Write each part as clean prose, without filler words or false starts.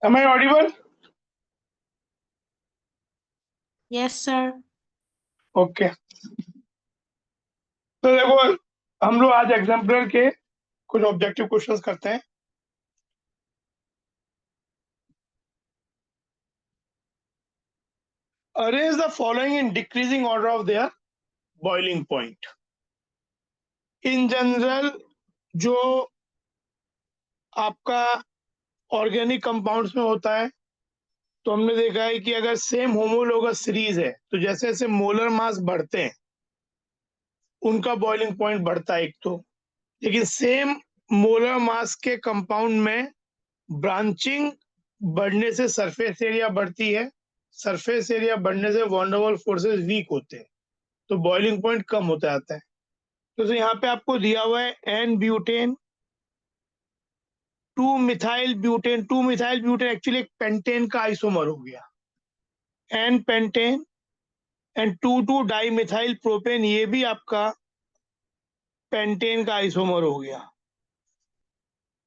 Am I audible? Yes, sir. Okay. तो देखो, हम लोग आज एग्जाम्पलर के कुछ ऑब्जेक्टिव क्वेश्चंस करते हैं। Arrange the following in decreasing order of there boiling point. In general जो आपका ऑर्गेनिक कंपाउंड्स में होता है, तो हमने देखा है कि अगर सेम होमोलोगस सीरीज है तो जैसे जैसे मोलर मास बढ़ते हैं उनका बॉइलिंग पॉइंट बढ़ता है एक तो, लेकिन सेम मोलर मास के कंपाउंड में ब्रांचिंग बढ़ने से सरफेस एरिया बढ़ती है, सरफेस एरिया बढ़ने से van der Waals forces weak होते हैं, तो बॉइलिंग पॉइंट कम होता जाता है। तो यहाँ पे आपको दिया हुआ है n butane 2 methyl butane. 2 methyl butane actually एक पेंटेन का आइसोमर हो गया, n pentane and 2 di methyl propane, ये भी आपका पेंटेन का आइसोमर हो गया।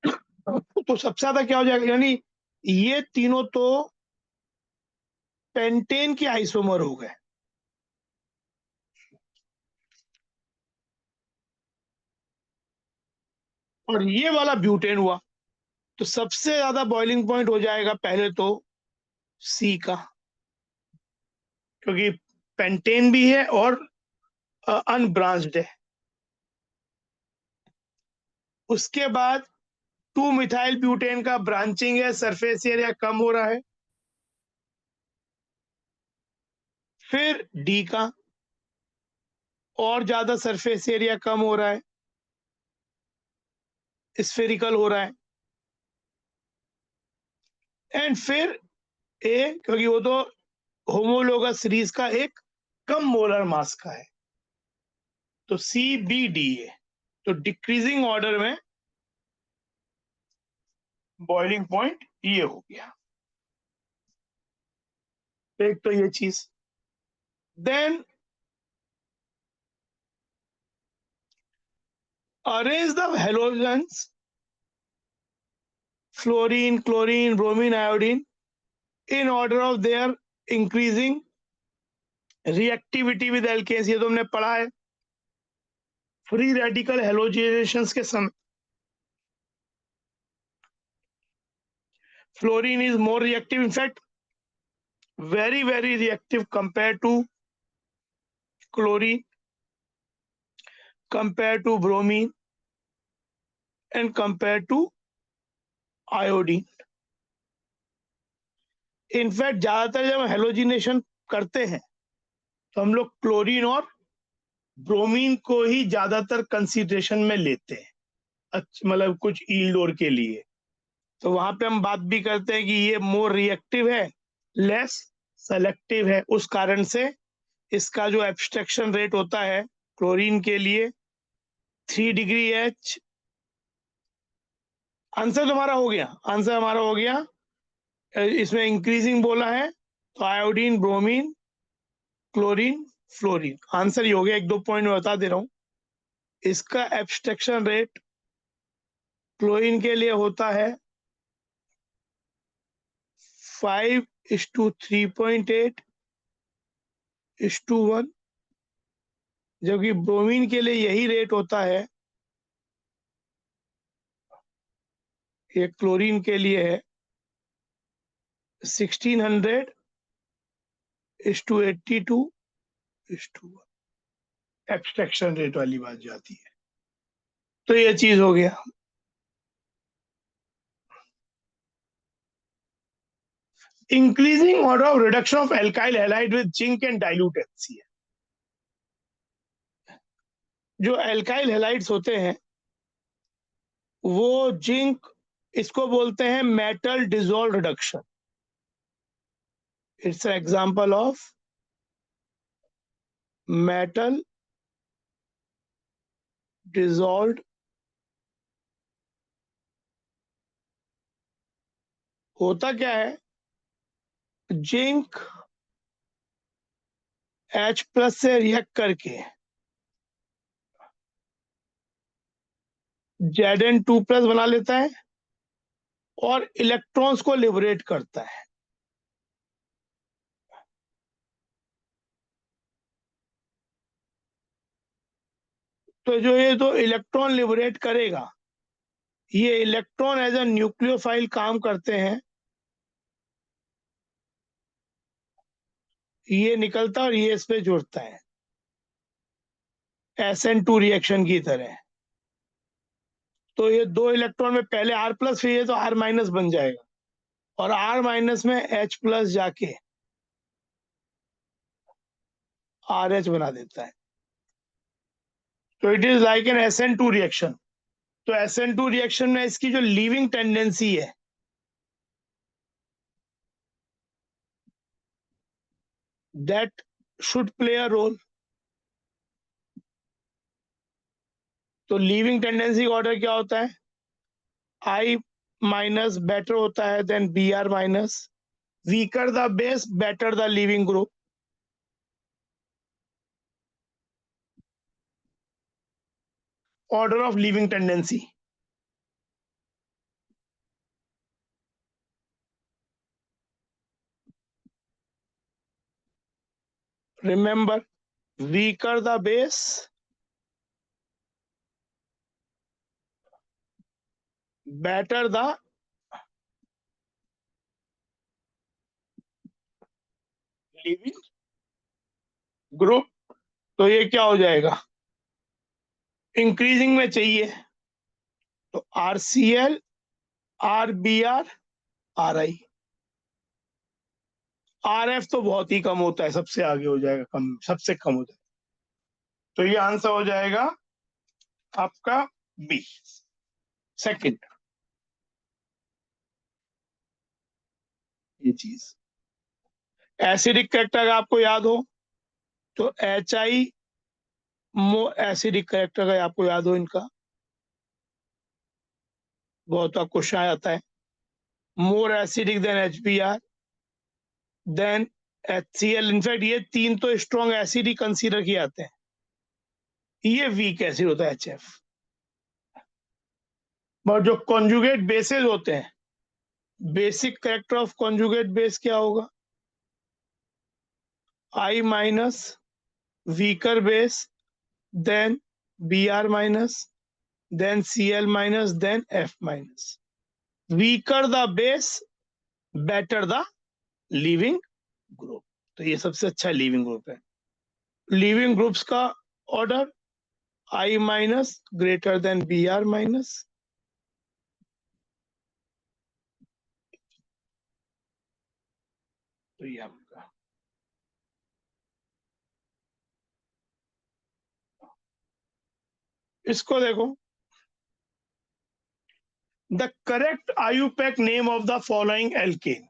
तो सबसे ज्यादा क्या हो जाएगा, यानी ये तीनों तो पेंटेन के आइसोमर हो गए, और ये वाला ब्यूटेन हुआ, तो सबसे ज्यादा बॉइलिंग पॉइंट हो जाएगा पहले तो सी का, क्योंकि पेंटेन भी है और अनब्रांच्ड है। उसके बाद 2 मिथाइल ब्यूटेन का ब्रांचिंग है, सरफेस एरिया कम हो रहा है। फिर डी का और ज्यादा सरफेस एरिया कम हो रहा है, स्फेरिकल हो रहा है। एंड फिर ए, क्योंकि वो तो होमोलोगस सीरीज का एक कम मोलर मास का है, तो सी बी डी ए। तो डिक्रीजिंग ऑर्डर में बॉइलिंग पॉइंट ये हो गया, एक तो ये चीज। Then arrange the halogens fluorine, chlorine, bromine, iodine in order of their increasing reactivity with alkanes. ये तो हमने पढ़ा है फ्री रेडिकल हेलोजेनेशन के समय। Fluorine is more reactive, in fact very reactive compared to chlorine, compared to bromine and compared to iodine. In fact ज्यादातर जब halogenation करते हैं तो हम लोग क्लोरीन और ब्रोमीन को ही ज्यादातर कंसिडरेशन में लेते हैं, अच्छा मतलब कुछ ईल्ड और के लिए। तो वहां पे हम बात भी करते हैं कि ये मोर रिएक्टिव है, लेस सेलेक्टिव है, उस कारण से इसका जो एब्स्ट्रैक्शन रेट होता है क्लोरीन के लिए 3 डिग्री एच। आंसर हमारा हो गया, आंसर हमारा हो गया। इसमें इंक्रीजिंग बोला है तो iodine, bromine, chlorine, fluorine, answer ये हो गया। एक दो पॉइंट में बता दे रहा हूं, इसका एब्स्ट्रैक्शन रेट क्लोरीन के लिए होता है 5:3.8:1, जबकि ब्रोमीन के लिए यही रेट होता है, ये क्लोरीन के लिए है 1600:82:1, एब्स्ट्रैक्शन रेट वाली बात जाती है। तो ये चीज हो गया। Increasing order of reduction of alkyl halide with zinc and dilute HCl। जो एल्काइल हैलाइड्स होते हैं वो जिंक, इसको बोलते हैं metal dissolve reduction. It's an example of metal dissolve. होता क्या है, जिंक H+ से रिएक्ट करके Zn2+ बना लेता है और इलेक्ट्रॉन्स को लिबरेट करता है। तो जो ये तो इलेक्ट्रॉन लिबरेट करेगा, ये इलेक्ट्रॉन एज अ न्यूक्लियोफाइल काम करते हैं, ये निकलता है और ये इस पे जुड़ता है SN2 रिएक्शन की तरह। तो ये 2 इलेक्ट्रॉन में पहले R प्लस, फिर ये तो R माइनस बन जाएगा, और R माइनस में H प्लस जाके RH बना देता है। तो it is like an SN2 reaction. तो SN2 रिएक्शन में इसकी जो लीविंग टेंडेंसी है, that should play a role. तो लीविंग टेंडेंसी का ऑर्डर क्या होता है? I माइनस बेटर होता है then Br minus, weaker the base better the leaving group. Order of leaving tendency, remember, weaker the base, better the leaving group। तो ये क्या हो जाएगा? इंक्रीजिंग में चाहिए तो RCl, RBr, RI। RF तो बहुत ही कम होता है, सबसे आगे हो जाएगा, कम, सबसे कम हो जाएगा। तो ये आंसर हो जाएगा आपका बी, सेकंड। ये चीज एसिडिक करेक्टर आपको याद हो तो HI एसिडिक करेक्टर का आपको याद हो, इनका बहुत क्वेश्चन आता है। More acidic than HBr then HCl। In fact ये 3 तो स्ट्रॉन्ग एसिड ही कंसीडर किए जाते हैं, ये वीक एसिड होता है HF। और जो कॉन्जुगेट बेसेस होते हैं, basic character of conjugate base क्या होगा? I minus, weaker base, then Br minus, then Cl minus, then F minus. Weaker the base better the leaving group. तो ये सबसे अच्छा लीविंग ग्रुप है। लीविंग ग्रुप्स का order I minus greater than Br minus. तो ये आपका इसको देखो, the correct IUPAC name of the following alkane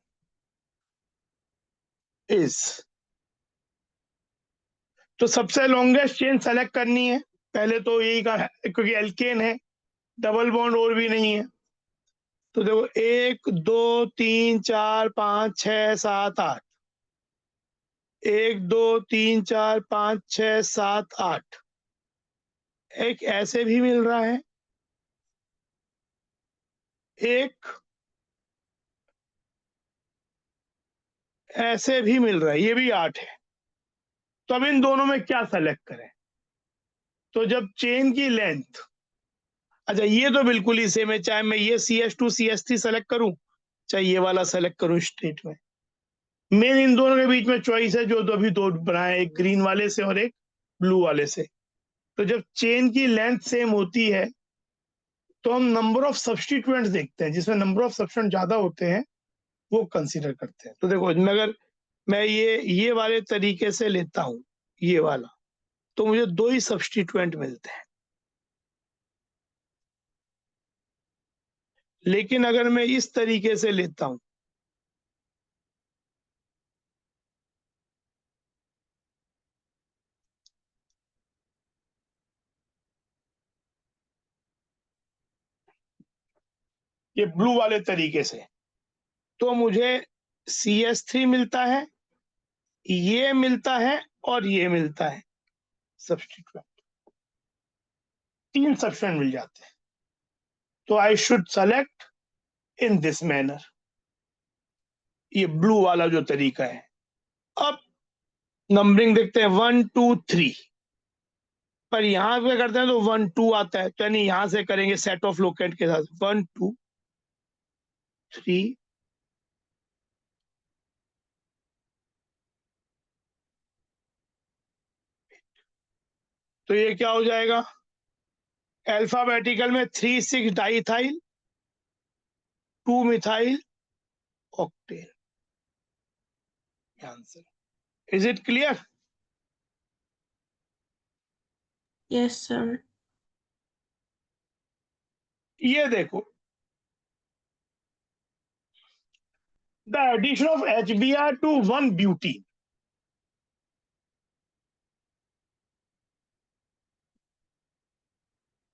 is. तो सबसे लॉन्गेस्ट चेन सेलेक्ट करनी है, पहले तो यही का है, क्योंकि एल्केन है, डबल बॉन्ड और भी नहीं है। तो देखो 1 2 3 4 5 6 7 8, 1 2 3 4 5 6 7 8। एक ऐसे भी मिल रहा है, एक ऐसे भी मिल रहा है, ये भी 8 है। तो अब इन दोनों में क्या सेलेक्ट करें? तो जब चेन की लेंथ, अच्छा ये तो बिल्कुल ही सेम है, चाहे मैं ये CH2 CH3 सेलेक्ट करूं, चाहे ये वाला सेलेक्ट करूं स्ट्रेट में। मेन इन दोनों के बीच में चॉइस है, जो तो अभी दो बनाए, एक ग्रीन वाले से और एक ब्लू वाले से। तो जब चेन की लेंथ सेम होती है तो हम नंबर ऑफ सब्सटीट्यूएंट्स देखते हैं, जिसमें नंबर ऑफ सब्सटीट्यूएंट ज्यादा होते हैं वो कंसीडर करते हैं। तो देखो, अगर मैं ये वाले तरीके से लेता हूं, ये वाला, तो मुझे 2 ही सब्सटीट्यूएंट मिलते हैं। लेकिन अगर मैं इस तरीके से लेता हूं, ये ब्लू वाले तरीके से, तो मुझे CH3 मिलता है, ये मिलता है और ये मिलता है सब्सटीट्यूएंट। 3 सब्सटीट्यूएंट मिल जाते हैं। तो I should select in this manner, ये ब्लू वाला जो तरीका है। अब नंबरिंग देखते हैं 1 2 3, पर यहां पे करते हैं तो 1 2 आता है, तो यानी यहां से करेंगे सेट ऑफ लोकेट के साथ 1 2 3 तो ये क्या हो जाएगा, अल्फाबेटिकल में 3 6 diethyl 2 methyl octane, answer. Is it clear? Yes, sir. ये देखो, the addition of HBr to 1 butene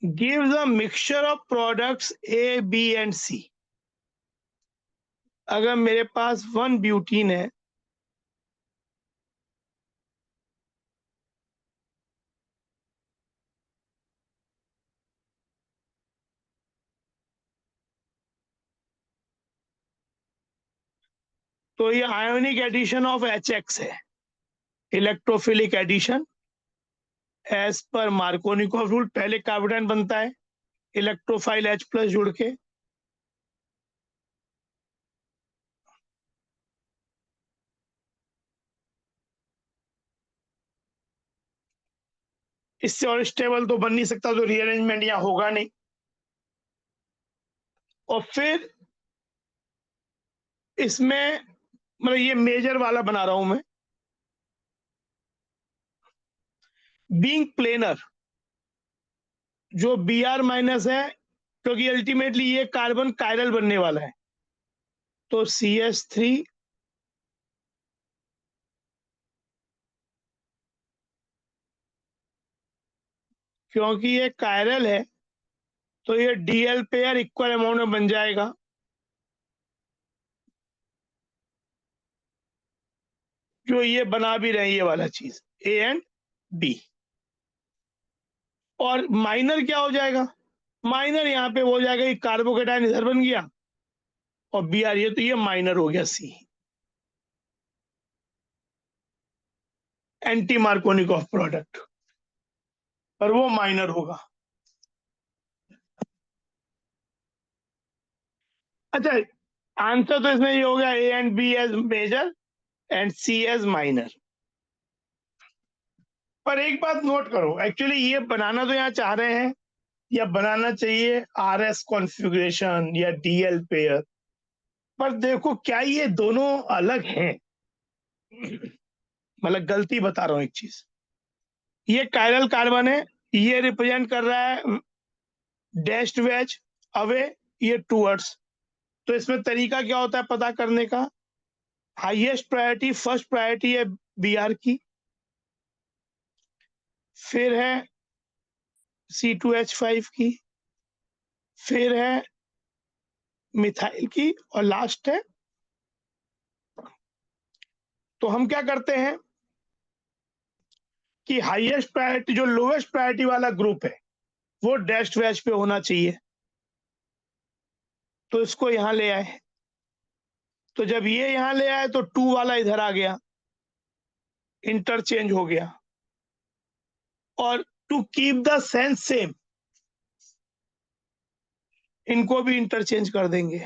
gives a mixture of products A, B and C। अगर मेरे पास 1 ब्यूटीन है, तो ये आयोनिक एडिशन ऑफ HX है, electrophilic addition as per Markovnikov rule. पहले carbocation बनता है इलेक्ट्रोफाइल H+ जुड़ के, इससे और स्टेबल तो बन नहीं सकता, तो रीअरेंजमेंट यहाँ होगा नहीं। और फिर इसमें मतलब ये मेजर वाला बना रहा हूं मैं, बीइंग प्लेनर, जो Br- है, क्योंकि अल्टीमेटली ये कार्बन कायरल बनने वाला है, तो CH3 क्योंकि ये कायरल है तो ये DL पेयर इक्वल अमाउंट में बन जाएगा, जो ये बना भी रहे ये वाला चीज A एंड B। और माइनर क्या हो जाएगा, माइनर यहाँ पे हो जाएगा, कार्बोकेटाइन इधर बन गया और Br ये, तो ये माइनर हो गया C, एंटी मार्कोनिकॉफ प्रोडक्ट, पर वो माइनर होगा। अच्छा, आंसर तो इसमें ये हो गया A and B as major and C as minor. पर एक बात नोट करो, एक्चुअली ये बनाना तो यहाँ चाह रहे हैं, या बनाना चाहिए RS कॉन्फ़िगरेशन या DL पेयर, पर देखो क्या ये दोनों अलग हैं? मतलब गलती बता रहा हूँ एक चीज, ये कायरल कार्बन है, ये रिप्रेजेंट कर रहा है डैश्ड वेज अवे, ये टूवर्ड्स। तो इसमें तरीका क्या होता है पता करने का, हाईएस्ट प्रायोरिटी फर्स्ट प्रायोरिटी है Br की, फिर है C2H5 की, फिर है मिथाइल की, और लास्ट है। तो हम क्या करते हैं कि हाईएस्ट प्रायोरिटी, जो लोएस्ट प्रायोरिटी वाला ग्रुप है वो डैश्ड वेज पे होना चाहिए, तो इसको यहां ले आए। तो जब ये यहां ले आए तो 2 वाला इधर आ गया, इंटरचेंज हो गया। और to keep the sense same, इनको भी इंटरचेंज कर देंगे।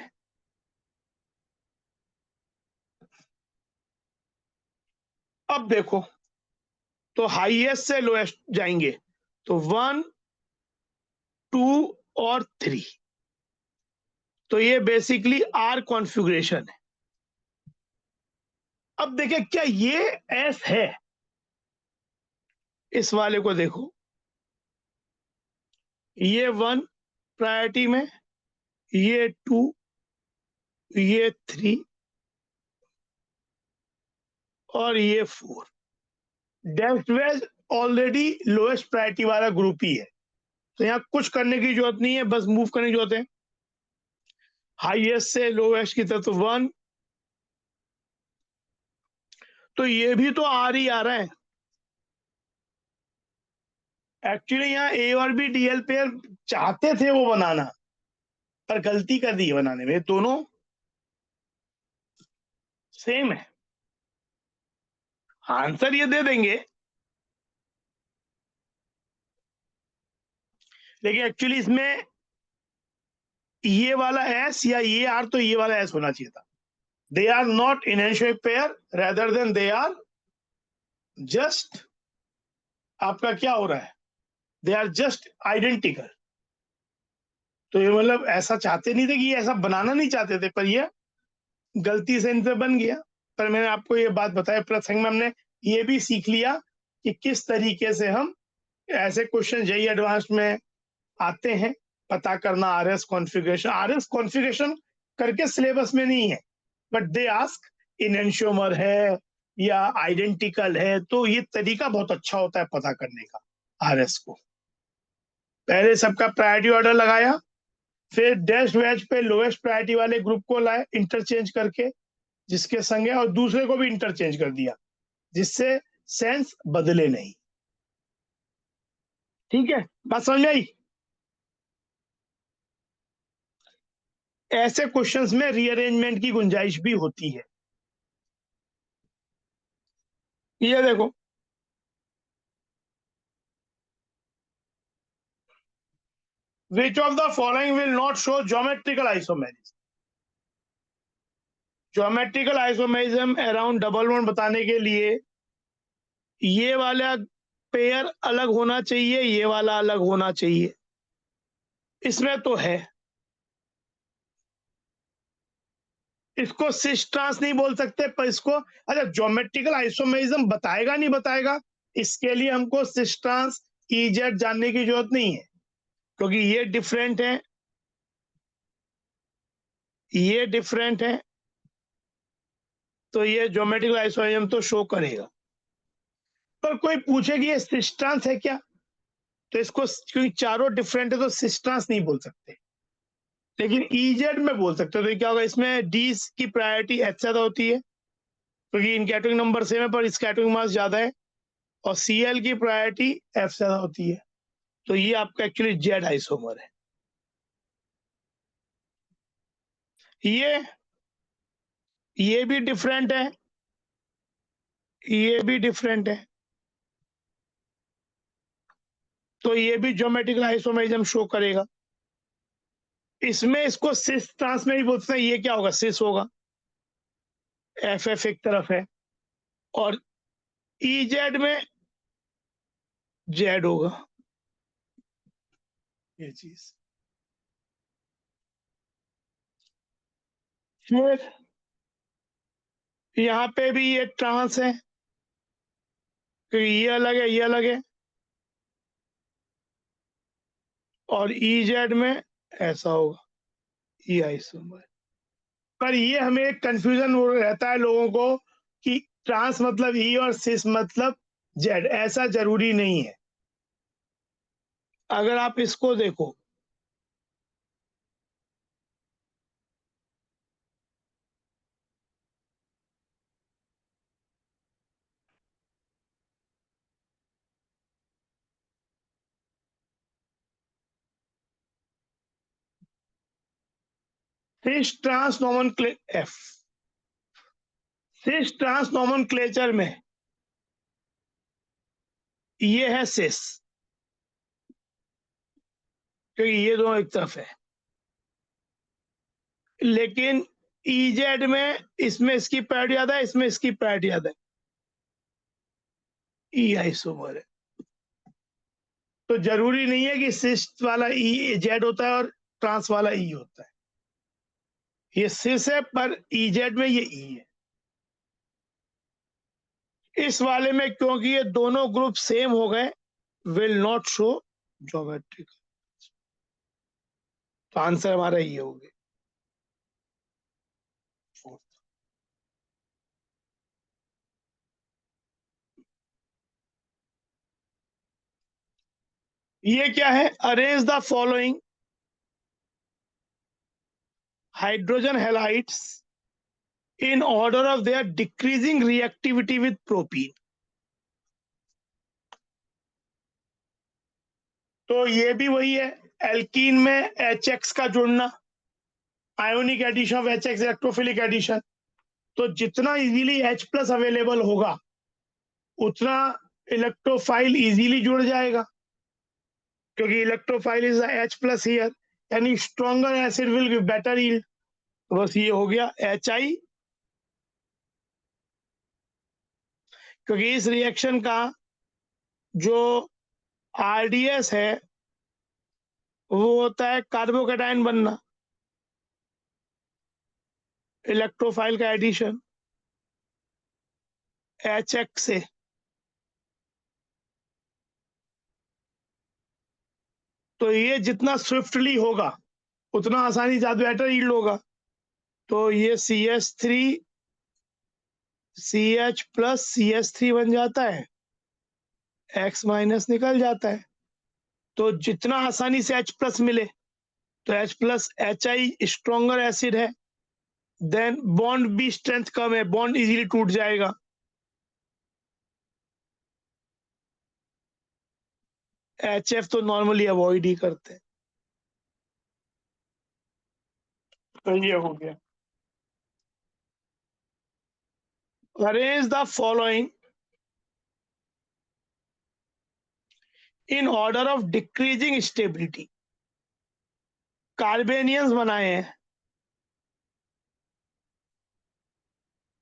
अब देखो, तो हाईएस्ट से लोएस्ट जाएंगे, तो 1 2 और 3, तो ये बेसिकली R कॉन्फ़िगरेशन है। अब देखिए क्या ये S है, इस वाले को देखो, ये 1 प्रायोरिटी में, ये 2, ये 3 और ये 4। Depth wedge already lowest priority वाला ग्रुप ही है, तो यहाँ कुछ करने की जरूरत नहीं है, बस मूव करने की जरूरत है हाईएस्ट से लोएस्ट की तरफ। तो 1, तो ये भी तो R ही आ रहा है। एक्चुअली यहाँ A और B DL पेयर चाहते थे वो बनाना, पर गलती कर दी है बनाने में, दोनों सेम है। आंसर ये दे देंगे, लेकिन एक्चुअली इसमें ये वाला एस या ये आर, तो ये वाला एस होना चाहिए था। They are not inheritive pair, rather than they are just, आपका क्या हो रहा है, दे आर जस्ट आइडेंटिकल। तो ये मतलब ऐसा चाहते नहीं थे, कि ये ऐसा बनाना नहीं चाहते थे, पर ये गलती से इनसे बन गया। पर मैंने आपको ये बात बताया, प्रसंग में हमने ये भी सीख लिया कि किस तरीके से हम ऐसे क्वेश्चन जेईई एडवांस में आते हैं, पता करना आरएस कॉन्फ़िगरेशन। आरएस कॉन्फ़िगरेशन करके सिलेबस में नहीं है, बट दे आस्क इनहेंशियोमर है या आइडेंटिकल है, तो ये तरीका बहुत अच्छा होता है पता करने का आरएस को। पहले सबका प्रायोरिटी ऑर्डर लगाया, फिर डैश वैच पे लोएस्ट प्रायोरिटी वाले ग्रुप को लाए इंटरचेंज करके जिसके संग है, और दूसरे को भी इंटरचेंज कर दिया, जिससे सेंस बदले नहीं। ठीक है, बात समझ में आई? ऐसे क्वेश्चंस में रीअरेंजमेंट की गुंजाइश भी होती है। ये देखो, which of the following will not show geometrical isomerism? Geometrical isomerism around double bond बताने के लिए ये वाला पेयर अलग होना चाहिए, ये वाला अलग होना चाहिए। इसमें तो है, इसको सिस ट्रांस नहीं बोल सकते, पर इसको अच्छा ज्योमेट्रिकल आइसोमेरिज्म बताएगा नहीं बताएगा, इसके लिए हमको सिस ट्रांस ईजेड जानने की जरूरत नहीं है, क्योंकि ये डिफरेंट है, ये डिफरेंट है, तो ये ज्योमेट्रिकल आइसोमेरिज्म तो शो करेगा। पर कोई पूछे कि ये सिस ट्रांस है क्या, तो इसको, क्योंकि चारों डिफरेंट है तो सिस ट्रांस नहीं बोल सकते, लेकिन ईजेड में बोल सकते हो। तो क्या होगा, इसमें डी की प्रायोरिटी एच ज्यादा होती है, क्योंकि इनके एटॉमिक नंबर सेम है पर इसका एटॉमिक मास ज्यादा है, और सीएल की प्रायोरिटी एफ ज्यादा होती है, तो ये आपका एक्चुअली जेड आइसोमर है। ये भी डिफरेंट है, ये भी डिफरेंट है, तो ये भी ज्योमेट्रिकल आइसोमेरिज्म शो करेगा। इसमें इसको सिस ट्रांस में ही बोलते हैं, ये क्या होगा, सिस होगा, एफ एफ एक तरफ है, और जेड में जेड होगा, ये चीज। फिर यहाँ पे भी ये ट्रांस है, क्योंकि ये अलग है, ये अलग है, और जेड में ऐसा होगा, ई आइसोमर। पर ये हमें एक कंफ्यूजन रहता है लोगों को कि ट्रांस मतलब ई और सिस मतलब जेड, ऐसा जरूरी नहीं है। अगर आप इसको देखो, cis trans F, cis trans nomenclature में ये है सिस, क्योंकि ये दोनों एक तरफ है, लेकिन जेड में इसमें इसकी पैड याद है, इसमें इसकी पैड याद है, ई आइसोमर है। तो जरूरी नहीं है कि सिस वाला ई जेड होता है और ट्रांस वाला ई होता है, ये सिस है पर जेड में ये ई है। इस वाले में क्योंकि ये दोनों ग्रुप सेम हो गए, विल नॉट शो ज्योमेट्रिक, तो आंसर हमारा ये हो गया। ये क्या है, arrange the following hydrogen halides in order of their decreasing reactivity with propene. तो ये भी वही है, एल्कीन में एच एक्स का जुड़ना, ionic addition of HX electrophilic addition. तो जितना इजीली H+ अवेलेबल होगा उतना इलेक्ट्रोफाइल इजीली जुड़ जाएगा, क्योंकि इलेक्ट्रोफाइल इज H+ हियर, यानी stronger acid will give better yield. बस ये हो गया HI, क्योंकि इस रिएक्शन का जो RDS है वो होता है कार्बोकेटाइन बनना, इलेक्ट्रोफाइल का एडिशन HX से। तो ये जितना स्विफ्टली होगा उतना आसानी से बेटर यील्ड होगा। तो ये CH3 CH+ CH3 बन जाता है, X- निकल जाता है। तो जितना आसानी से H+ मिले, तो H+ HI स्ट्रॉन्गर एसिड है, देन बॉन्ड भी स्ट्रेंथ कम है, बॉन्ड इजीली टूट जाएगा। HF तो नॉर्मली अवॉइड ही करते हैं। तो ये हो गया। Arrange the following in order of decreasing stability. Carbanions बनाए हैं।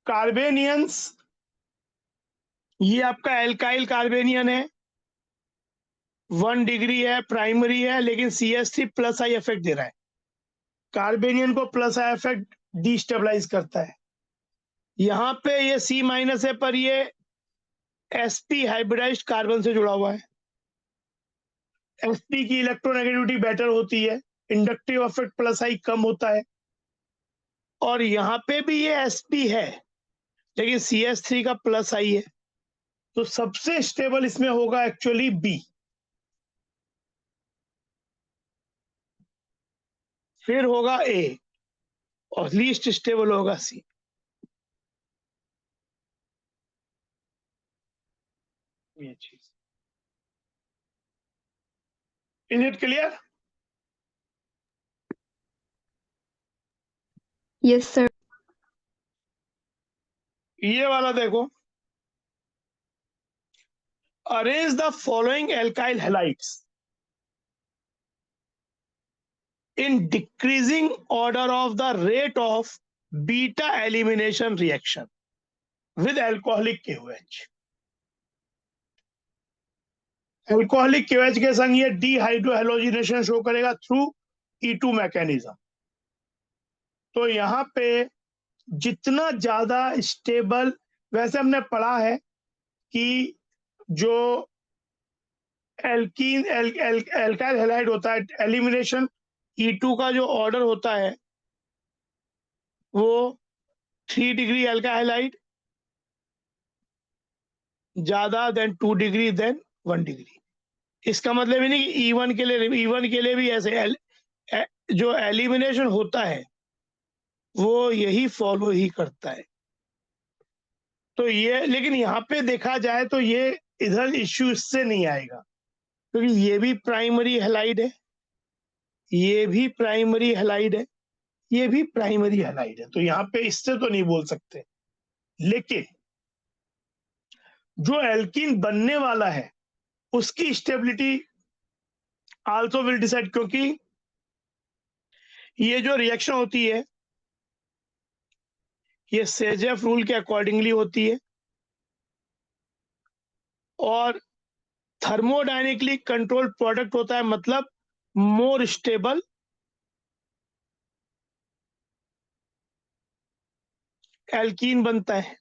कार्बेनियंस, ये आपका एल्काइल कार्बेनियन है, 1 डिग्री है, प्राइमरी है, लेकिन CH3+ इफेक्ट दे रहा है। कार्बेनियन को +I इफेक्ट डिस्टेबलाइज करता है। यहाँ पे ये C- है, पर ये sp हाइब्रिडाइज्ड कार्बन से जुड़ा हुआ है। sp की इलेक्ट्रोनेगेटिविटी बेटर होती है, इंडक्टिव इफेक्ट +I कम होता है। और यहाँ पे भी ये sp है, लेकिन CH3 का +I है। तो सबसे स्टेबल इसमें होगा एक्चुअली B, फिर होगा A, और लीस्ट स्टेबल होगा C। ये चीज, is it clear? Yes, sir. ये वाला देखो, arrange the following alkyl halides in decreasing order of the rate of beta elimination reaction with alcoholic KOH। Alcoholic KOH के संग ये डिहाइड्रोहेलोजिनेशन शो करेगा थ्रू E2 मैकेनिज्म। तो यहाँ पे जितना ज्यादा स्टेबल, वैसे हमने पढ़ा है कि जो एल्कीन एल्काइल हैलाइड होता है, एलिमिनेशन E2 का जो ऑर्डर होता है वो 3 डिग्री एल्काइल हैलाइड ज्यादा देन 2 डिग्री देन 1 डिग्री। इसका मतलब ही नहीं कि E1 के लिए भी ऐसे जो एलिमिनेशन होता है वो यही फॉलो ही करता है। तो ये, लेकिन यहाँ पे देखा जाए तो ये इधर इश्यू इससे नहीं आएगा, क्योंकि ये भी प्राइमरी हैलाइड है, ये भी प्राइमरी हैलाइड है, ये भी प्राइमरी हैलाइड है। तो यहाँ पे इससे तो नहीं बोल सकते। लेकिन जो एल्कीन बनने वाला है उसकी स्टेबिलिटी आल्सो विल डिसाइड, क्योंकि ये जो रिएक्शन होती है ये सेजेफ रूल के अकॉर्डिंगली होती है, और थर्मोडायनेमिकली कंट्रोल प्रोडक्ट होता है, मतलब मोर स्टेबल एल्कीन बनता है।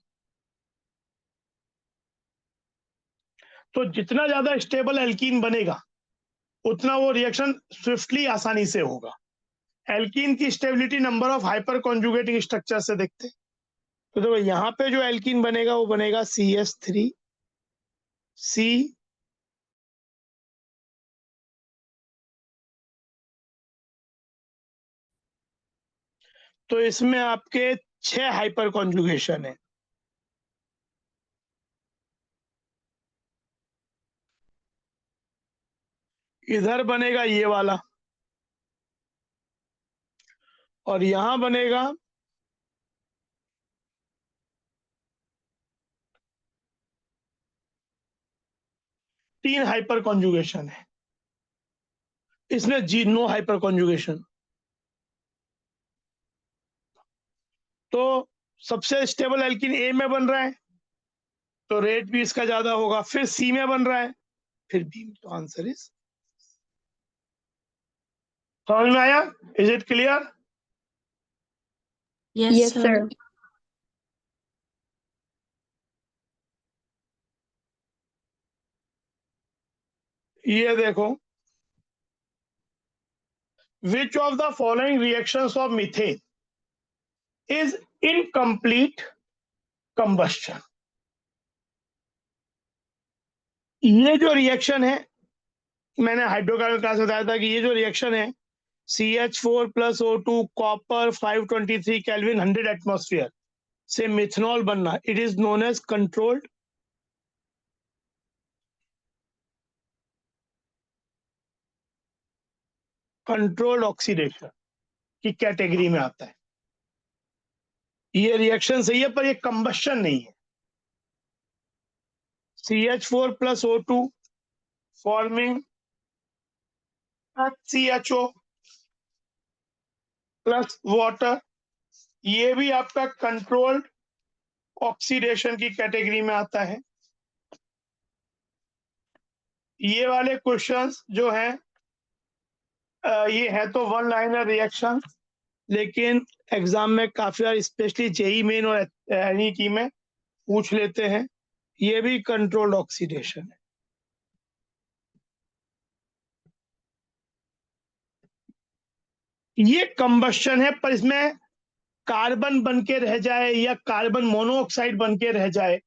तो जितना ज्यादा स्टेबल एल्कीन बनेगा उतना वो रिएक्शन स्विफ्टली आसानी से होगा। एल्कीन की stability number of hyper conjugating structure से देखते हैं। तो देखो यहाँ पे जो एल्कीन बनेगा वो बनेगा CH3 C, तो इसमें आपके 6 हाइपर कॉन्जुगेशन है। इधर बनेगा ये वाला, और यहां बनेगा तीन हाइपर कॉन्जुगेशन है, इसमें नो हाइपर कॉन्जुगेशन। तो सबसे स्टेबल एल्किन ए में बन रहा है, तो रेट भी इसका ज्यादा होगा। फिर सी में बन रहा है, फिर बी में। तो आंसर इज, समझ में आया? Is it clear? Yes, Yes, sir. sir. ये देखो, which of the following reactions of methane is incomplete combustion? ये जो रिएक्शन है, मैंने हाइड्रोकार्बन क्लास में बताया था कि ये जो रिएक्शन है CH4 plus O2 copper 523 kelvin 100 atmosphere से मिथनॉल बनना, it is known as controlled oxidation की कैटेगरी में आता है। ये रिएक्शन सही है, पर ये कंबशन नहीं है। CH4 plus O2 forming HCHO plus water, ये भी आपका कंट्रोल्ड ऑक्सीडेशन की कैटेगरी में आता है। ये वाले क्वेश्चंस जो हैं, ये है तो वन लाइनर रिएक्शन, लेकिन एग्जाम में काफी बार स्पेशली जेई मेन और NET में पूछ लेते हैं। ये भी कंट्रोल्ड ऑक्सीडेशन है। ये कंबशन है, पर इसमें कार्बन बन के रह जाए या कार्बन मोनोऑक्साइड बन के रह जाए,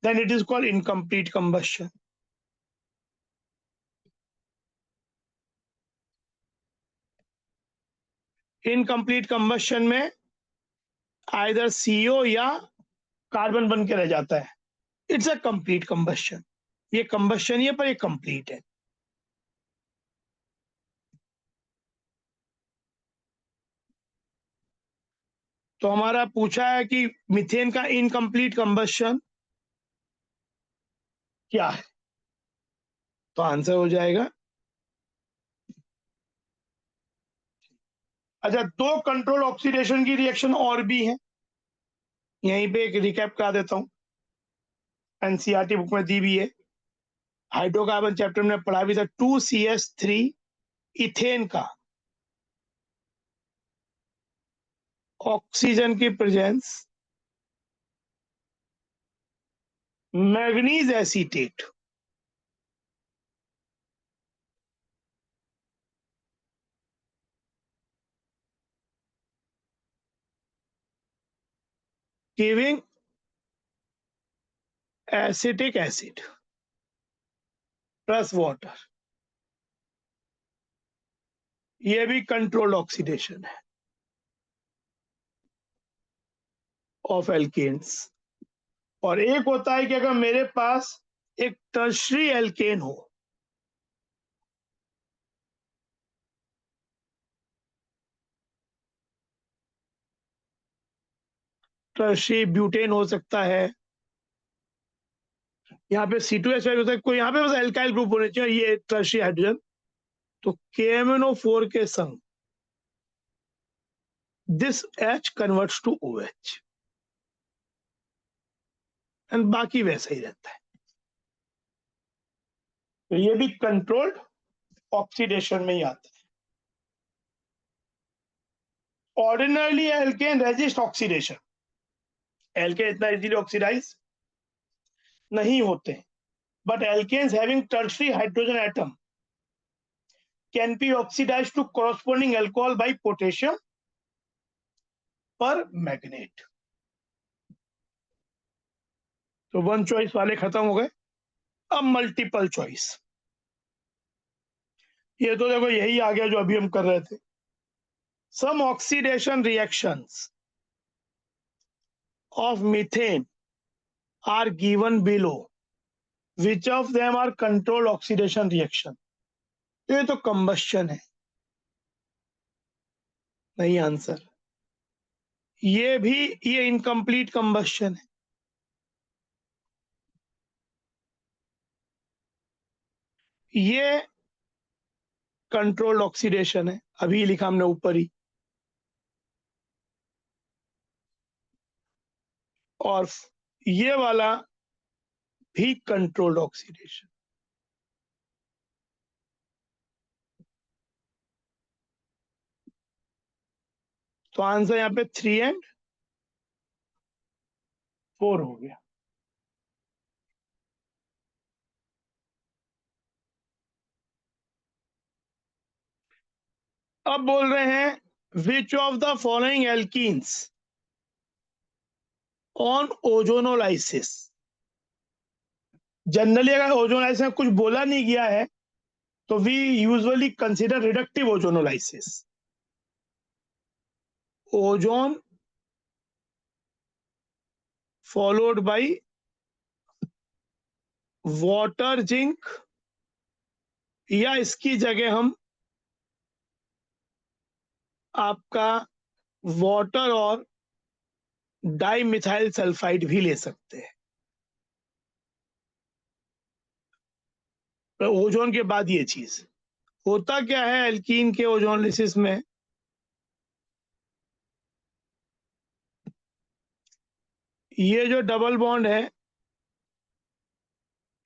then it is called incomplete combustion. Incomplete combustion में आइदर CO या कार्बन बन के रह जाता है। It's a complete combustion. ये कंबशन ही है, पर ये कंप्लीट है। तो हमारा पूछा है कि मीथेन का इनकम्प्लीट कंबशन क्या है, तो आंसर हो जाएगा, अच्छा, दो कंट्रोल ऑक्सीडेशन की रिएक्शन और भी है, यहीं पे एक रिकैप करा देता हूं। NCERT बुक में दी भी है। हाइड्रोकार्बन चैप्टर में पढ़ा भी था। 2CH3 इथेन का ऑक्सीजन की presence manganese acetate giving acetic acid plus water, ये भी कंट्रोल्ड ऑक्सीडेशन है ऑफ एल्केन्स। और एक होता है कि अगर मेरे पास एक टर्शरी एल्केन हो, टर्शरी ब्यूटेन हो सकता है, यहाँ पे C2H5 हो सकता है, कोई यहाँ पे बस एल्काइल ग्रुप होने चाहिए, ये टर्शरी हाइड्रोजन। तो KMnO4 के संग this H converts to OH and बाकी वैसा ही रहता है। तो ये भी कंट्रोल्ड ऑक्सीडेशन में ही आता है। Ordinarily alkane resist oxidation, alkane इतना इजीली ऑक्सीडाइज नहीं होते, but alkanes having tertiary hydrogen atom can be oxidised to corresponding alcohol by potassium permanganate. तो वन चॉइस वाले खत्म हो गए, अब मल्टीपल चॉइस। ये तो देखो यही आ गया जो अभी हम कर रहे थे। Some oxidation reactions of methane are given below. Which of them are controlled oxidation reaction? तो ये तो combustion है, नहीं आंसर। ये इनकम्प्लीट कंबस्शन है। ये कंट्रोल्ड ऑक्सीडेशन है, अभी लिखा हमने ऊपर ही। और ये वाला भी कंट्रोल्ड ऑक्सीडेशन। तो आंसर यहाँ पे 3 और 4 हो गया। अब बोल रहे हैं which of the following alkenes on ozonolysis. Generally अगर ओजोनोलाइसिस में कुछ बोला नहीं गया है तो we usually consider reductive ozonolysis. Ozone followed by water zinc, या इसकी जगह हम आपका वाटर और डाई मिथाइल सल्फाइड भी ले सकते हैं। तो ओजोन के बाद ये चीज होता क्या है एल्कीन के ओजोनोलाइसिस में, ये जो डबल बॉन्ड है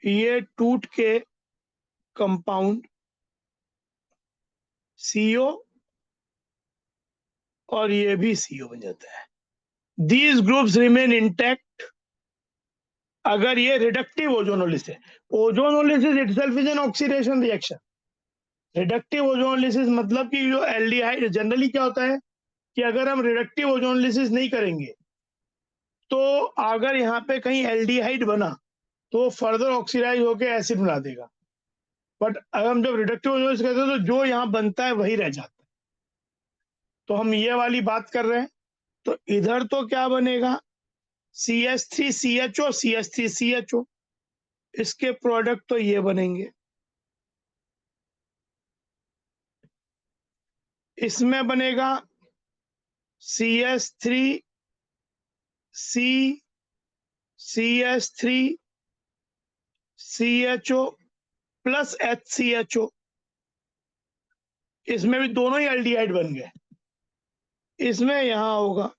ये टूट के कंपाउंड सीओ और ये भी सीओ बन जाता है। दीज ग्रुप्स रिमेन इंटैक्ट अगर ये रिडक्टिव ओजोनोलिसिस है। Ozonolysis itself is an oxidation reaction. Reductive ozonolysis मतलब कि जो एल्डिहाइड, जनरली क्या होता है कि अगर हम रिडक्टिव ओजोनोलिसिस नहीं करेंगे तो अगर यहाँ पे कहीं एल्डिहाइड बना तो फर्दर ऑक्सीडाइज होकर एसिड बना देगा। बट अगर हम जब रिडक्टिव ओजोनोलिसिस करते हैं तो जो यहाँ बनता है वही रह जाता है। तो हम ये वाली बात कर रहे हैं। तो इधर तो क्या बनेगा, CH3CHO CH3CHO, इसके प्रोडक्ट तो ये बनेंगे। इसमें बनेगा CH3C CH3CHO प्लस HCHO। इसमें भी दोनों ही एल्डिहाइड बन गए। इसमें यहां होगा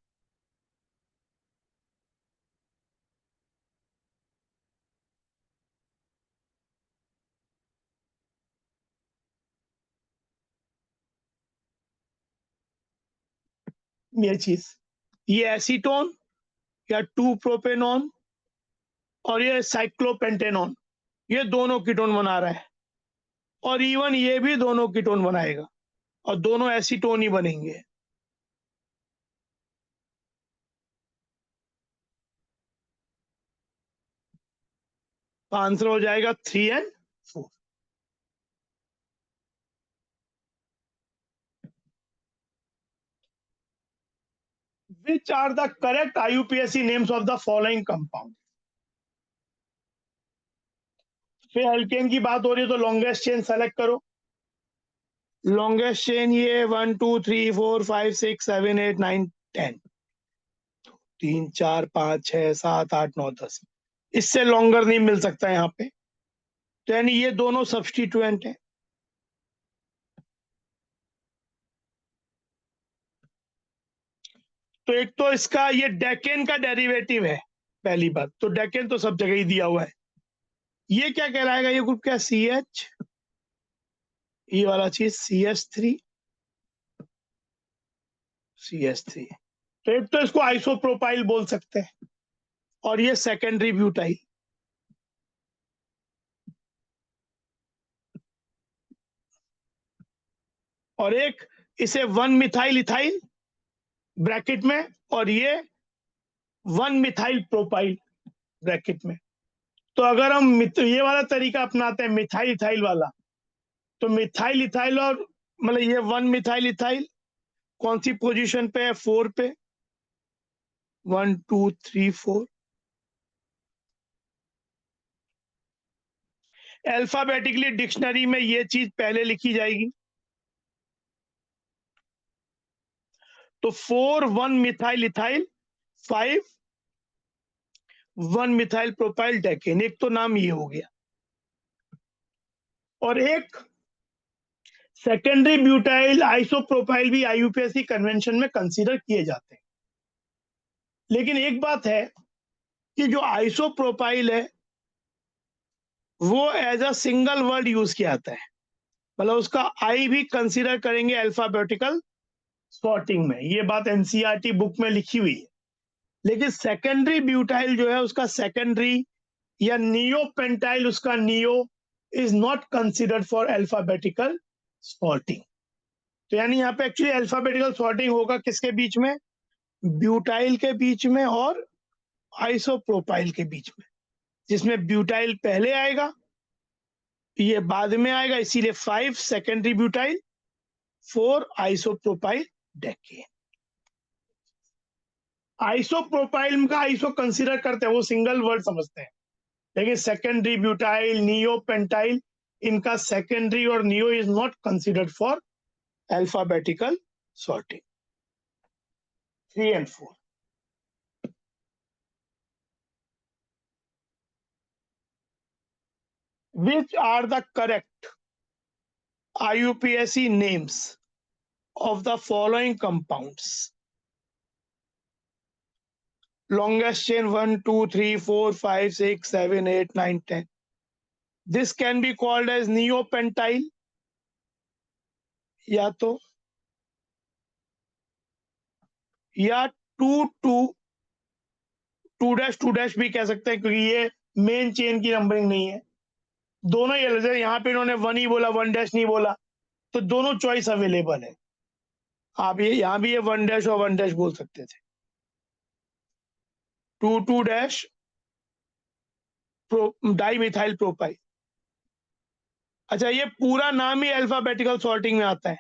ये चीज, ये एसीटोन या 2 प्रोपेनॉन और ये साइक्लोपेंटेनॉन, ये दोनों कीटोन बना रहा है। और इवन ये भी दोनों कीटोन बनाएगा और दोनों एसीटोन ही बनेंगे। आंसर हो जाएगा 3 और 4। Which are the correct IUPAC names of the following compound? फिर एल्केन की बात हो रही है तो लॉन्गेस्ट चेन सेलेक्ट करो। लॉन्गेस्ट चेन ये 1 2 3 4 5 6 7 8 9 10, 3 4 5 6 7 8 9 10, इससे लॉन्गर नहीं मिल सकता यहाँ पे। तो यानी ये दोनों सब्स्टिट्यूएंट है। तो एक तो इसका ये डेकेन का डेरिवेटिव है, पहली बात तो डेकेन तो सब जगह ही दिया हुआ है। ये क्या कहलाएगा, ये ग्रुप क्या, CH, ये वाला चीज CH3। तो एक तो इसको आइसोप्रोपाइल बोल सकते हैं और ये सेकेंडरी ब्यूटाइल। और एक इसे 1 मिथाइल इथाइल ब्रैकेट में और ये 1 मिथाइल प्रोपाइल ब्रैकेट में। तो अगर हम ये वाला तरीका अपनाते हैं मिथाइल इथाइल वाला, तो मिथाइल इथाइल और मतलब ये 1 मिथाइल इथाइल कौन सी पोजीशन पे है, 4 पे, 1 2 3 4। अल्फाबेटिकली डिक्शनरी में ये चीज पहले लिखी जाएगी। तो 4 1 methyl ethyl 5 1 methyl propyl decane, एक तो नाम ये हो गया। और एक सेकेंडरी ब्यूटाइल आइसोप्रोपाइल भी आईयूपीएसी कन्वेंशन में कंसीडर किए जाते हैं। लेकिन एक बात है कि जो आइसोप्रोपाइल है वो as a single word use किया जाता है, मतलब उसका आई भी कंसीडर करेंगे अल्फाबेटिकल सॉर्टिंग में, ये बात एनसीईआरटी बुक में लिखी हुई है। लेकिन सेकेंडरी ब्यूटाइल जो है उसका सेकेंडरी या नियो पेंटाइल उसका neo is not considered for alphabetical sorting. तो यानी यहाँ पे एक्चुअली अल्फाबेटिकल सॉर्टिंग होगा किसके बीच में, ब्यूटाइल के बीच में और आइसोप्रोपाइल के बीच में, जिसमें ब्यूटाइल पहले आएगा ये बाद में आएगा, इसीलिए 5 secondary butyl 4 isopropyl decane. Isopropyl का आइसो कंसीडर करते हैं, वो सिंगल वर्ड समझते हैं, लेकिन सेकेंडरी ब्यूटाइल नियो पेंटाइल इनका सेकेंडरी और neo is not considered for alphabetical sorting. 3 and 4 which are the correct IUPAC names of the following compounds? Longest chain 1 2 3 4 5 6 7 8 9 10. This can be called as neopentyl या तो, या 2 भी कह सकते हैं, क्योंकि ये मेन चेन की नंबरिंग नहीं है, दोनों ही अलग है। यहाँ पे इन्होंने 1 ही बोला, 1 नहीं बोला, तो दोनों चॉइस अवेलेबल है। आप ये यहाँ भी ये 1 और 1 बोल सकते थे। 2 डाई मिथाइल प्रोपाइल। अच्छा, ये पूरा नाम ही अल्फाबेटिकल सॉर्टिंग में आता है।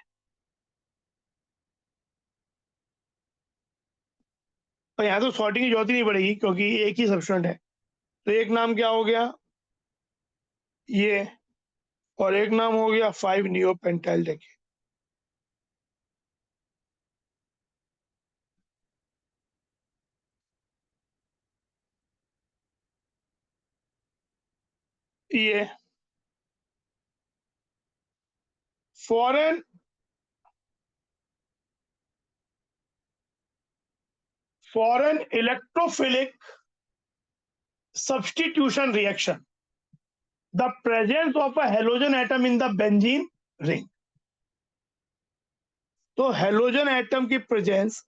और यहाँ तो सॉर्टिंग की जरूरत ही नहीं पड़ेगी क्योंकि एक ही सब्सटेंट है। तो एक नाम क्या हो गया ये, और एक नाम हो गया 5 नियोपेंटाइल। देखिए ये foreign electrophilic substitution reaction, the presence of a halogen atom in the benzene ring। तो हेलोजन एटम की प्रेजेंस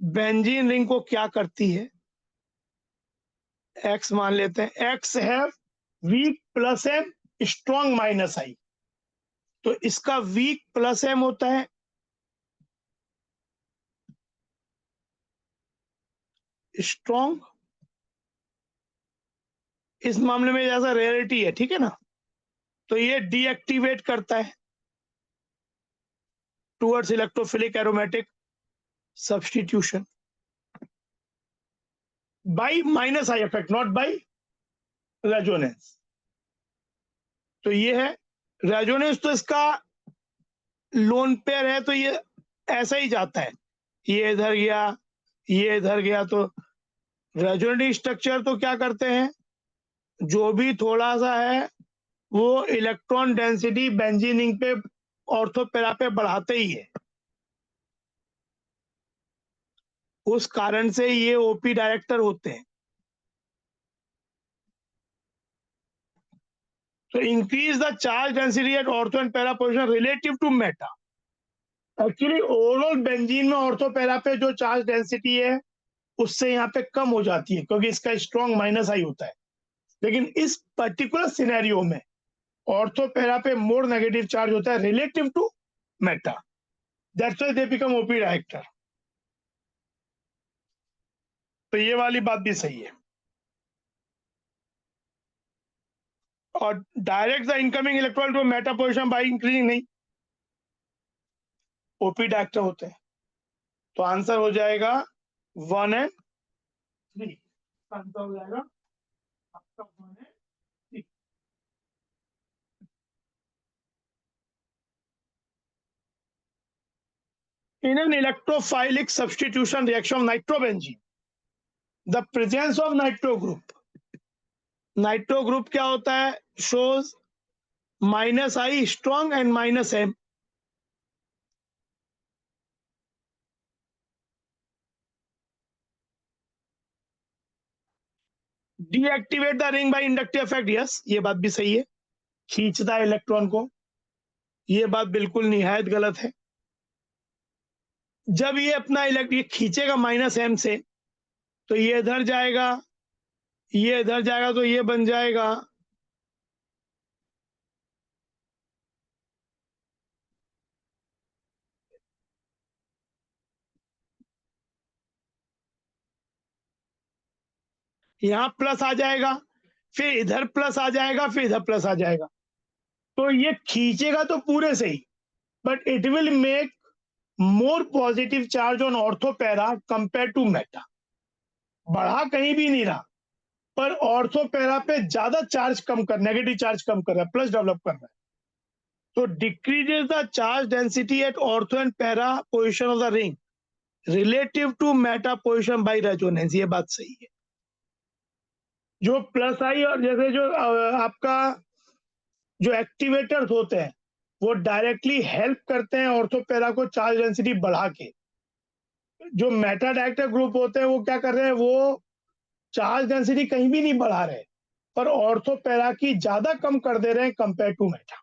बेंजीन रिंग को क्या करती है, एक्स मान लेते हैं, एक्स है weak plus M strong minus I, तो इसका वीक प्लस एम होता है स्ट्रॉन्ग, इस मामले में जैसा रेयरिटी है, ठीक है ना, तो ये डीएक्टिवेट करता है towards electrophilic aromatic substitution by minus I effect, not by resonance. तो ये है रेजोनेंस, तो इसका लोन पेयर है, तो ये ऐसा ही जाता है, ये इधर गया ये इधर गया। तो रेजोनेटिव स्ट्रक्चर तो क्या करते हैं, जो भी थोड़ा सा है वो इलेक्ट्रॉन डेंसिटी बेंजीन रिंग पे ऑर्थो पैरा पे बढ़ाते ही है, उस कारण से ये ओपी डायरेक्टर होते हैं। तो increase the charge density at ortho and para position relative to meta. Actually overall benzene में ऑर्थो पैरा पे जो चार्ज डेंसिटी है उससे यहाँ पे कम हो जाती है क्योंकि इसका स्ट्रॉन्ग माइनस आई होता है, लेकिन इस पर्टिकुलर सिनेरियो में ऑर्थो पैरा पे मोर नेगेटिव चार्ज होता है relative to meta, that's why they become OP director. तो ये वाली बात भी सही है। और direct the incoming electron to meta position by increasing, नहीं, ओपी डायरेक्टर होते हैं। तो आंसर हो जाएगा 1 and 3, आंसर हो जाएगा आपका 1 and 3। In an electrophilic substitution reaction of nitrobenzene, the presence of nitro group क्या होता है? shows -I strong and -M. Deactivate the ring by inductive effect. Yes, ये बात भी सही है, खींचता है इलेक्ट्रॉन को, ये बात बिल्कुल निहायत गलत है। जब ये अपना ये खींचेगा -M से, तो ये इधर जाएगा, ये इधर जाएगा, तो ये बन जाएगा यहाँ प्लस आ जाएगा, फिर इधर प्लस आ जाएगा, फिर इधर प्लस आ जाएगा। तो ये खींचेगा तो पूरे से ही, but it will make more positive charge on ortho para compare to meta. बढ़ा कहीं भी नहीं रहा, पर ऑर्थो पैरा पे ज्यादा चार्ज कम कर, नेगेटिव चार्ज कम कर रहा है, प्लस डेवलप कर रहा है। तो decreases the charge density at ortho and para position of the ring relative to meta position by resonance. ये बात सही है। जो प्लस आई और जैसे जो आपका जो एक्टिवेटर्स होते हैं, वो डायरेक्टली हेल्प करते हैं ऑर्थो पैरा को चार्ज डेंसिटी बढ़ा के। जो मेटा डायरेक्टर ग्रुप होते हैं, वो क्या कर रहे हैं? वो चार्ज डेंसिटी कहीं भी नहीं बढ़ा रहे, पर ऑर्थो पैरा की ज्यादा कम कर दे रहे हैं कंपेयर टू मेटा।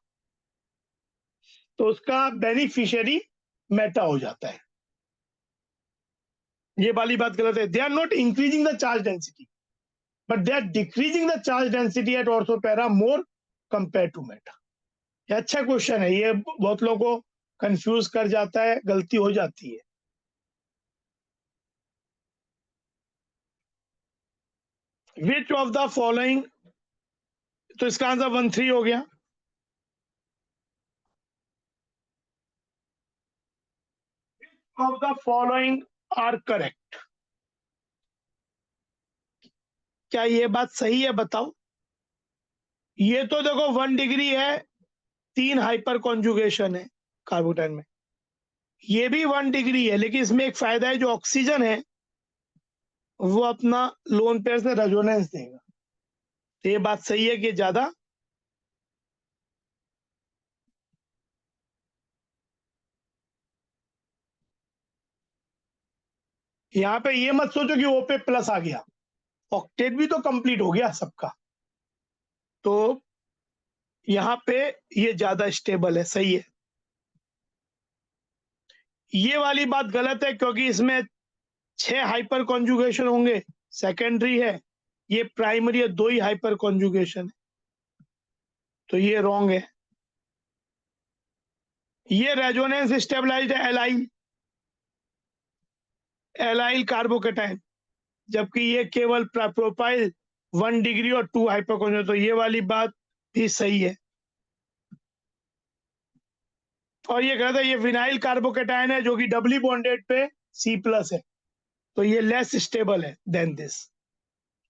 तो उसका बेनिफिशियरी मेटा हो जाता है। ये वाली बात गलत है। They are not increasing the charge density, but they are decreasing the charge density at ortho para more compare to meta. ये अच्छा क्वेश्चन है, ये बहुत लोगों को कंफ्यूज कर जाता है, गलती हो जाती है। विच ऑफ द फॉलोइंग, तो इसका आंसर 1-3 हो गया। Of the following are correct. क्या ये बात सही है? बताओ। ये तो देखो 1 डिग्री है, 3 हाइपर कॉन्जुगेशन है कार्बोटाइन में। ये भी 1 डिग्री है, लेकिन इसमें एक फायदा है, जो ऑक्सीजन है वो अपना लोन पेयर से रेजोनेंस देगा। तो ये बात सही है कि ज्यादा। यहाँ पे ये मत सोचो कि ओ पे प्लस आ गया, ऑक्टेट भी तो कंप्लीट हो गया सबका। तो यहाँ पे ये ज्यादा स्टेबल है, सही है। ये वाली बात गलत है, क्योंकि इसमें 6 हाइपर कॉन्जुगेशन होंगे, सेकेंडरी है, ये प्राइमरी है, 2 ही हाइपर कॉन्जुगेशन है, तो ये रॉन्ग है। ये रेजोनेंस स्टेबलाइज्ड है एलाइल कार्बोकेटाइन, जबकि ये केवल प्रोपाइल 1 डिग्री और 2 हाइपर कॉन्जुगेशन। तो ये वाली बात भी सही है। और ये कहता है ये विनाइल कार्बोकेटाइन है, जो कि डबली बॉन्डेड पे C+ है, तो ये लेस स्टेबल है देन दिस,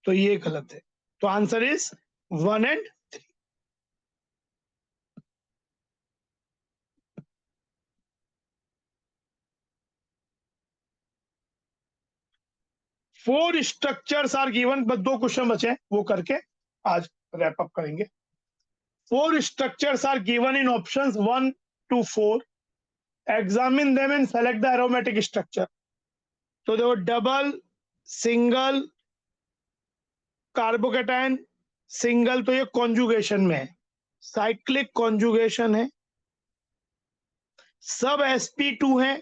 तो ये गलत है। तो answer is 1 and 3। Four structures are given, बस 2 क्वेश्चन बचे हैं, वो करके आज रैप अप करेंगे। 4 structures are given in options 1 to 4. Examine them and select the aromatic structure. तो देखो, डबल, सिंगल, कार्बोकेटाइन, सिंगल, तो ये कॉन्जुगेशन में है, साइक्लिक कॉन्जुगेशन है, सब sp2 है,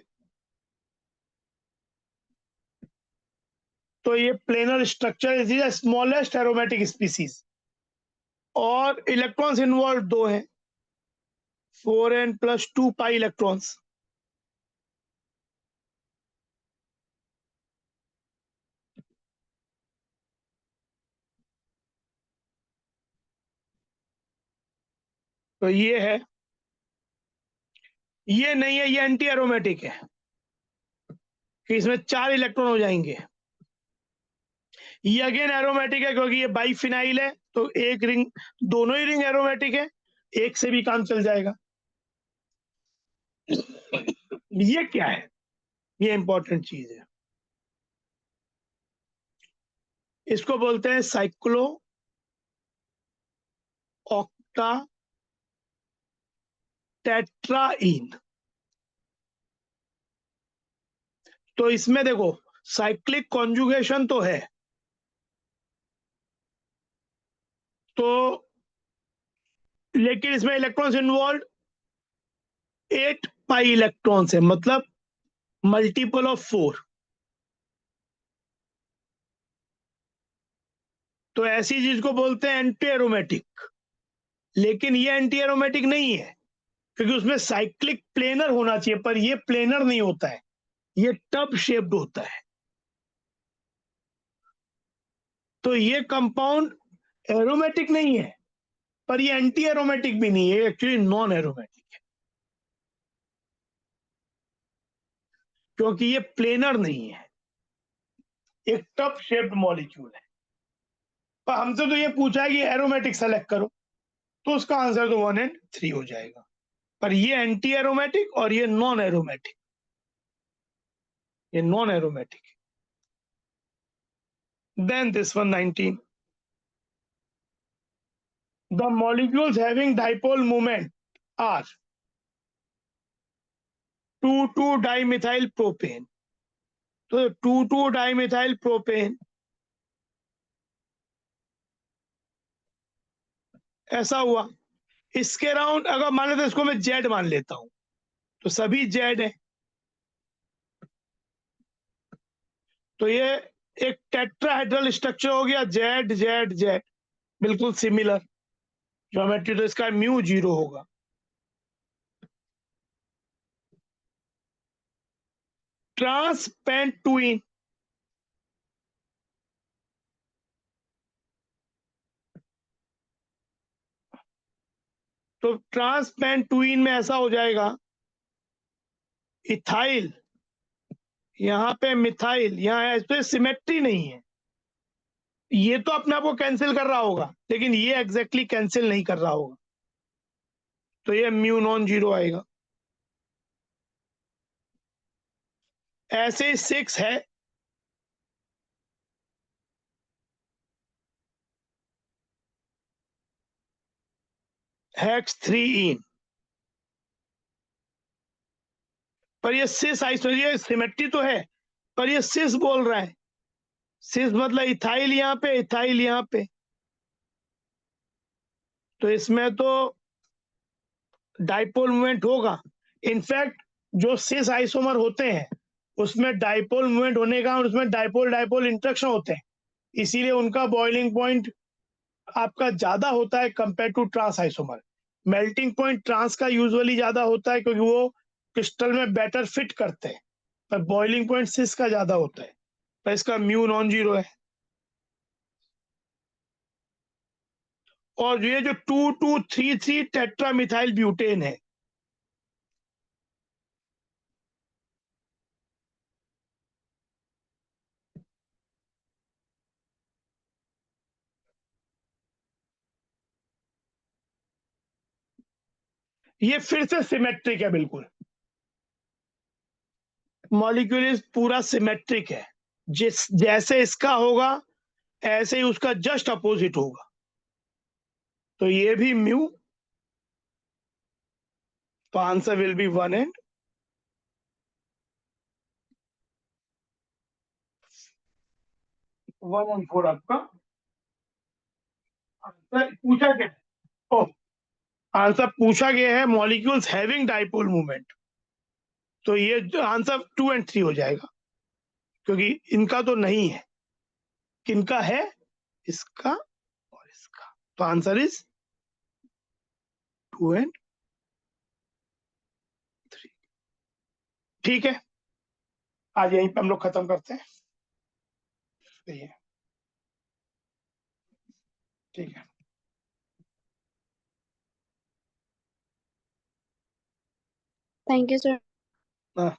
तो ये planar structure is the smallest aromatic species. और इलेक्ट्रॉन्स इन्वॉल्व 2 हैं, 4n + 2 पाई इलेक्ट्रॉन्स। तो ये है, ये नहीं है, ये एंटी एरोमेटिक है, कि इसमें 4 इलेक्ट्रॉन हो जाएंगे। ये अगेन एरोमेटिक है, क्योंकि ये बाइफिनाइल है, तो एक रिंग, दोनों ही रिंग एरोमेटिक है, एक से भी काम चल जाएगा। ये क्या है? ये इंपॉर्टेंट चीज है। इसको बोलते हैं साइक्लो ऑक्टा टेट्राइन। तो इसमें देखो साइक्लिक कॉन्जुगेशन तो है, तो लेकिन इसमें इलेक्ट्रॉन्स इन्वॉल्व 8 पाई इलेक्ट्रॉन्स है, मतलब मल्टीपल ऑफ 4। तो ऐसी चीज को बोलते हैं एंटी एरोमेटिक। लेकिन ये एंटी एरोमेटिक नहीं है, क्योंकि उसमें साइक्लिक प्लेनर होना चाहिए, पर ये प्लेनर नहीं होता है, ये टब शेप्ड होता है। तो ये कंपाउंड एरोमेटिक नहीं है, पर ये एंटी एरोमेटिक भी नहीं है, एक्चुअली नॉन एरोमेटिक है, क्योंकि ये प्लेनर नहीं है, एक टब शेप्ड मॉलिक्यूल है। पर हमसे तो ये पूछा है कि एरोमेटिक सेलेक्ट करो, तो उसका आंसर तो 1 एंड 3 हो जाएगा। पर ये एंटी एरोमेटिक और ये नॉन एरोमेटिक, ये non aromatic. Then this one 19, the molecules having dipole moment are 2,2-dimethyl propane। तो 2,2-dimethyl propane ऐसा हुआ। इसके राउंड अगर मान लेते इसको मैं जेड मान लेता हूं, तो सभी जेड है, तो ये एक टेट्राहेड्रल स्ट्रक्चर हो गया, जेड जेड जेड, बिल्कुल सिमिलर ज्योमेट्री। तो इसका म्यू 0 होगा। ट्रांसपेंटुइन, तो ट्रांसपेंटुइन में ऐसा हो जाएगा, इथाइल यहाँ पे मिथाइल यहाँ है, इस पे सिमेट्री नहीं है। ये तो अपने आप को कैंसिल कर रहा होगा, लेकिन ये एग्जैक्टली कैंसिल नहीं कर रहा होगा, तो ये म्यू नॉन 0 आएगा। ऐसे 6 है, हेक्स 3इन, पर ये सिस आइसोमर सिमेट्री तो है, पर ये सिस बोल रहा है। सिस मतलब इथाइल यहाँ पे, इथाइल यहाँ पे, तो इसमें तो डाइपोल मूवमेंट होगा। इनफैक्ट जो सिस आइसोमर होते हैं उसमें डाइपोल मूवमेंट होने का, और उसमें डाइपोल डाइपोल इंटरेक्शन होते हैं, इसीलिए उनका बॉइलिंग पॉइंट आपका ज्यादा होता है compare to trans isomer. Melting point trans का यूजुअली ज्यादा होता है, क्योंकि वो क्रिस्टल में बेटर फिट करते हैं, पर बॉइलिंग पॉइंट सिस का ज्यादा होता है, पर इसका म्यू नॉन 0 है। और ये जो 2,2,3,3 टेट्रामिथाइल ब्यूटेन है, ये फिर से सिमेट्रिक है, बिल्कुल मॉलिक्यूल पूरा सिमेट्रिक है। जिस जैसे इसका होगा ऐसे ही उसका जस्ट अपोजिट होगा, तो ये भी म्यू, तो आंसर विल बी 1 एंड 4 आपका आंसर पूछा गया। ओ, आंसर पूछा गया है मॉलिक्यूल्स हैविंग डाइपोल मूवमेंट, तो ये आंसर 2 एंड 3 हो जाएगा, क्योंकि इनका तो नहीं है। किनका है? इसका और इसका, तो आंसर इज 2 एंड 3। ठीक है, आज यहीं पे हम लोग खत्म करते हैं। सही है, ठीक है। Thank you, sir. हाँ।